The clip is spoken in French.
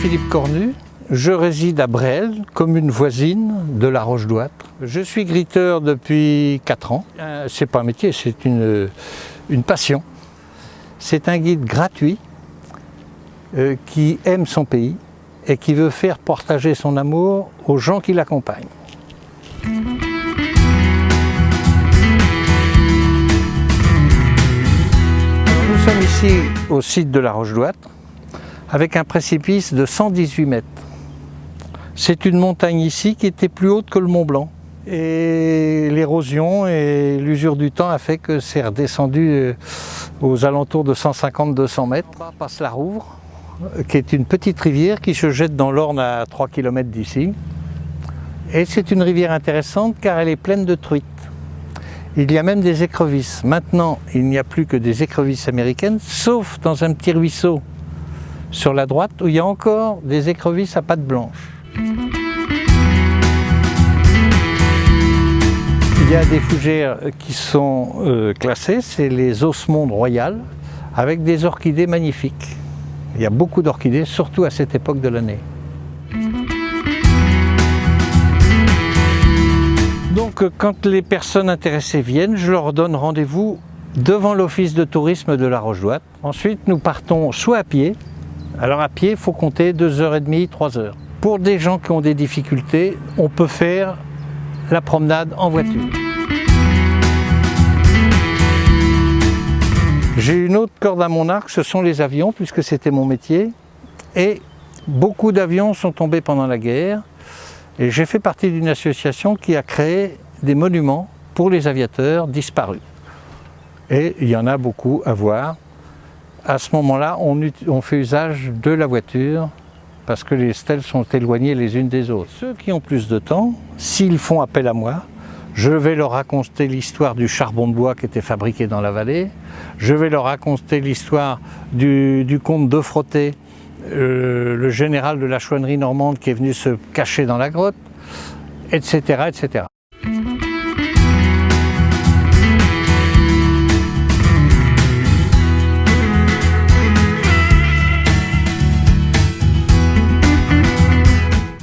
Philippe Cornu, je réside à Bréal, commune voisine de La Roche-Douatre. Je suis griteur depuis 4 ans. C'est pas un métier, c'est une passion. C'est un guide gratuit qui aime son pays et qui veut faire partager son amour aux gens qui l'accompagnent. Nous sommes ici au site de La Roche-Douatre avec un précipice de 118 mètres. C'est une montagne ici qui était plus haute que le Mont Blanc. Et l'érosion et l'usure du temps a fait que c'est redescendu aux alentours de 150-200 mètres. On passe la Rouvre, qui est une petite rivière qui se jette dans l'Orne à 3 km d'ici. Et c'est une rivière intéressante car elle est pleine de truites. Il y a même des écrevisses. Maintenant, il n'y a plus que des écrevisses américaines, sauf dans un petit ruisseau sur la droite où il y a encore des écrevisses à pattes blanches. Il y a des fougères qui sont classées, c'est les osmondes royales, avec des orchidées magnifiques. Il y a beaucoup d'orchidées, surtout à cette époque de l'année. Donc quand les personnes intéressées viennent, je leur donne rendez-vous devant l'office de tourisme de La Roche-Douatre. Ensuite, nous partons soit à pied. Alors à pied, il faut compter 2h30, 3h. Pour des gens qui ont des difficultés, on peut faire la promenade en voiture. J'ai une autre corde à mon arc, ce sont les avions, puisque c'était mon métier. Et beaucoup d'avions sont tombés pendant la guerre. Et j'ai fait partie d'une association qui a créé des monuments pour les aviateurs disparus. Et il y en a beaucoup à voir. À ce moment-là, on fait usage de la voiture parce que les stèles sont éloignées les unes des autres. Ceux qui ont plus de temps, s'ils font appel à moi, je vais leur raconter l'histoire du charbon de bois qui était fabriqué dans la vallée. Je vais leur raconter l'histoire du comte de Frotté, le général de la chouannerie normande qui est venu se cacher dans la grotte, etc., etc.